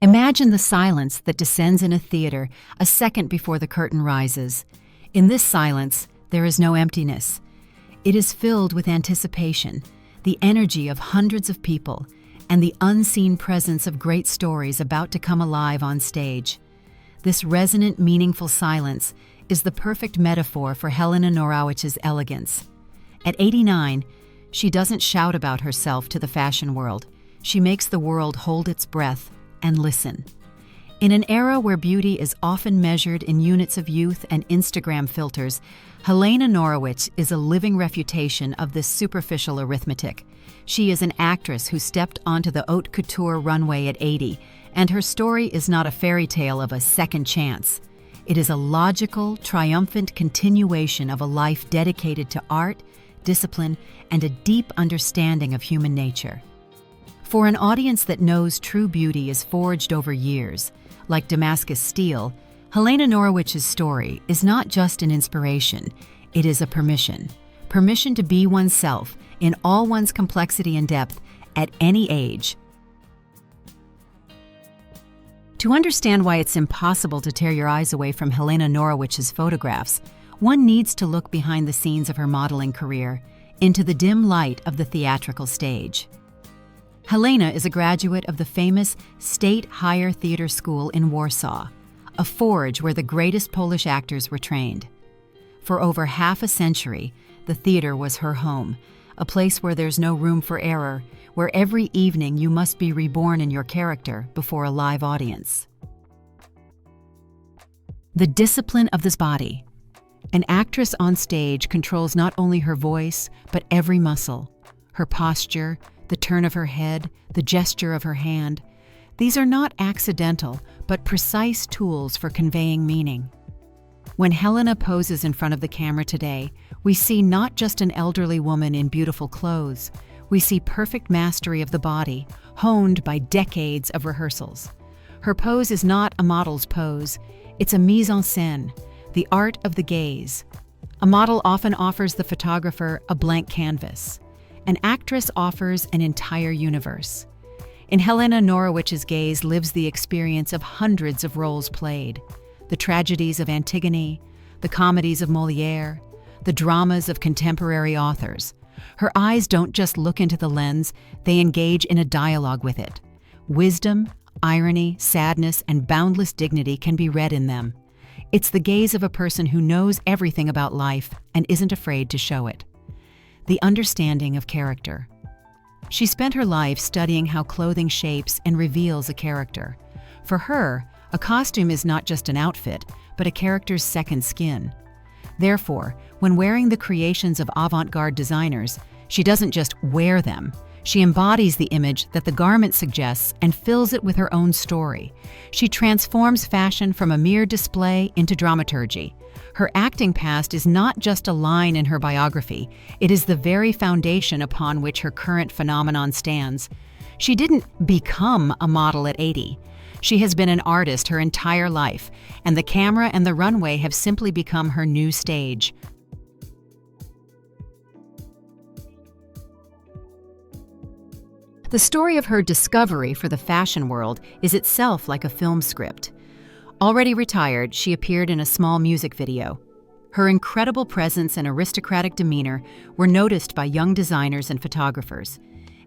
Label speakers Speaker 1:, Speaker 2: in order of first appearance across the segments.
Speaker 1: Imagine the silence that descends in a theater a second before the curtain rises. In this silence, there is no emptiness. It is filled with anticipation, the energy of hundreds of people, and the unseen presence of great stories about to come alive on stage. This resonant, meaningful silence is the perfect metaphor for Helena Norowicz's elegance. At 89, she doesn't shout about herself to the fashion world. She makes the world hold its breath and listen. In an era where beauty is often measured in units of youth and Instagram filters, Helena Norowicz is a living refutation of this superficial arithmetic. She is an actress who stepped onto the haute couture runway at 80, and her story is not a fairy tale of a second chance. It is a logical, triumphant continuation of a life dedicated to art, discipline, and a deep understanding of human nature. For an audience that knows true beauty is forged over years, like Damascus steel, Helena Norowicz's story is not just an inspiration, it is a permission. Permission to be oneself in all one's complexity and depth at any age. To understand why it's impossible to tear your eyes away from Helena Norowicz's photographs, one needs to look behind the scenes of her modeling career, into the dim light of the theatrical stage. Helena is a graduate of the famous State Higher Theatre School in Warsaw, a forge where the greatest Polish actors were trained. For over half a century, the theater was her home, a place where there's no room for error, where every evening you must be reborn in your character before a live audience. The discipline of this body. An actress on stage controls not only her voice, but every muscle, her posture, the turn of her head, the gesture of her hand. These are not accidental, but precise tools for conveying meaning. When Helena poses in front of the camera today, we see not just an elderly woman in beautiful clothes. We see perfect mastery of the body, honed by decades of rehearsals. Her pose is not a model's pose, it's a mise en scène, the art of the gaze. A model often offers the photographer a blank canvas. An actress offers an entire universe. In Helena Norowicz's gaze lives the experience of hundreds of roles played, the tragedies of Antigone, the comedies of Molière, the dramas of contemporary authors. Her eyes don't just look into the lens, they engage in a dialogue with it. Wisdom, irony, sadness, and boundless dignity can be read in them. It's the gaze of a person who knows everything about life and isn't afraid to show it. The understanding of character. She spent her life studying how clothing shapes and reveals a character. For her, a costume is not just an outfit, but a character's second skin. Therefore, when wearing the creations of avant-garde designers, she doesn't just wear them. She embodies the image that the garment suggests and fills it with her own story. She transforms fashion from a mere display into dramaturgy. Her acting past is not just a line in her biography, it is the very foundation upon which her current phenomenon stands. She didn't become a model at 80. She has been an artist her entire life, and the camera and the runway have simply become her new stage. The story of her discovery for the fashion world is itself like a film script. Already retired, she appeared in a small music video. Her incredible presence and aristocratic demeanor were noticed by young designers and photographers.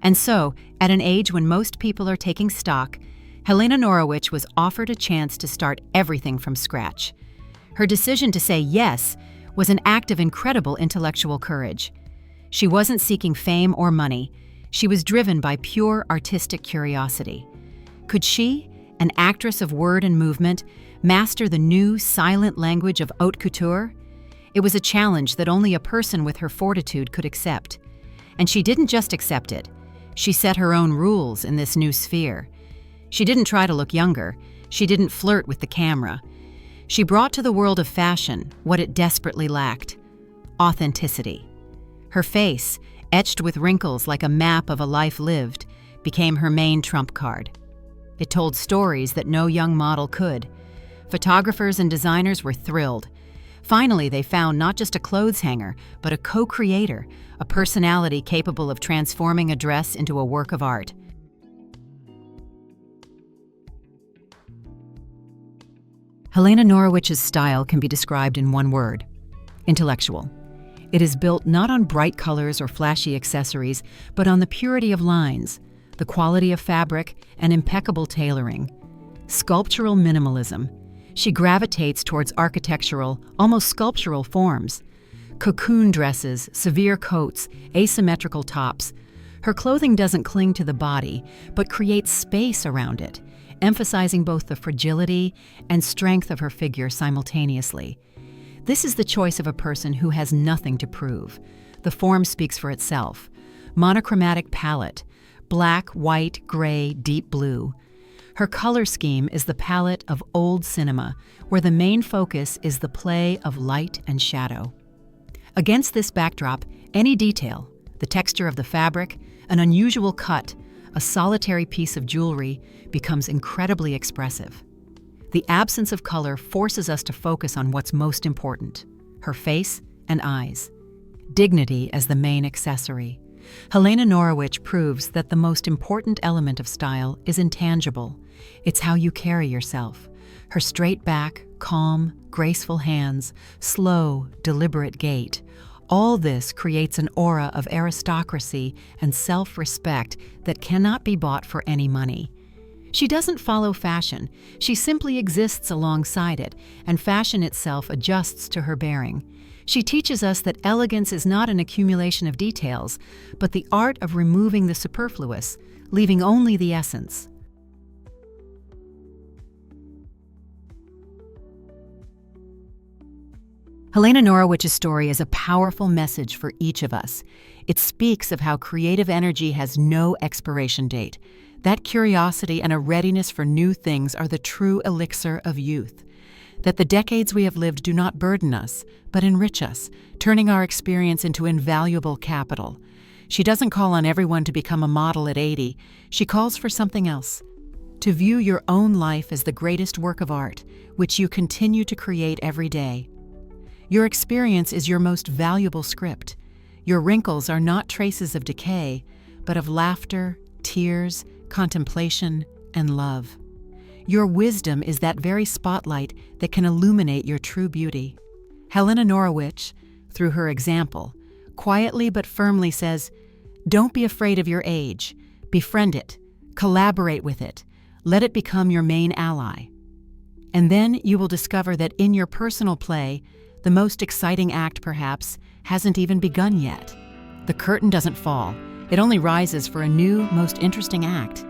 Speaker 1: And so, at an age when most people are taking stock, Helena Norowicz was offered a chance to start everything from scratch. Her decision to say yes was an act of incredible intellectual courage. She wasn't seeking fame or money. She was driven by pure artistic curiosity. Could she, an actress of word and movement, master the new, silent language of haute couture? It was a challenge that only a person with her fortitude could accept. And she didn't just accept it. She set her own rules in this new sphere. She didn't try to look younger. She didn't flirt with the camera. She brought to the world of fashion what it desperately lacked: authenticity. Her face, etched with wrinkles like a map of a life lived, became her main trump card. It told stories that no young model could. Photographers and designers were thrilled. Finally, they found not just a clothes hanger, but a co-creator, a personality capable of transforming a dress into a work of art. Helena Norowicz's style can be described in one word: intellectual. It is built not on bright colors or flashy accessories, but on the purity of lines, the quality of fabric, and impeccable tailoring. Sculptural minimalism. She gravitates towards architectural, almost sculptural forms. Cocoon dresses, severe coats, asymmetrical tops. Her clothing doesn't cling to the body, but creates space around it, emphasizing both the fragility and strength of her figure simultaneously. This is the choice of a person who has nothing to prove. The form speaks for itself. Monochromatic palette: black, white, gray, deep blue. Her color scheme is the palette of old cinema, where the main focus is the play of light and shadow. Against this backdrop, any detail, the texture of the fabric, an unusual cut, a solitary piece of jewelry, becomes incredibly expressive. The absence of color forces us to focus on what's most important: her face and eyes. Dignity as the main accessory. Helena Norowicz proves that the most important element of style is intangible. It's how you carry yourself. Her straight back, calm, graceful hands, slow, deliberate gait. All this creates an aura of aristocracy and self-respect that cannot be bought for any money. She doesn't follow fashion. She simply exists alongside it, and fashion itself adjusts to her bearing. She teaches us that elegance is not an accumulation of details, but the art of removing the superfluous, leaving only the essence. Helena Norowicz's story is a powerful message for each of us. It speaks of how creative energy has no expiration date. That curiosity and a readiness for new things are the true elixir of youth. That the decades we have lived do not burden us, but enrich us, turning our experience into invaluable capital. She doesn't call on everyone to become a model at 80. She calls for something else: to view your own life as the greatest work of art, which you continue to create every day. Your experience is your most valuable script. Your wrinkles are not traces of decay, but of laughter, tears, contemplation, and love. Your wisdom is that very spotlight that can illuminate your true beauty. Helena Norowicz, through her example, quietly but firmly says, don't be afraid of your age. Befriend it. Collaborate with it. Let it become your main ally. And then you will discover that in your personal play, the most exciting act, perhaps, hasn't even begun yet. The curtain doesn't fall. It only rises for a new, most interesting act.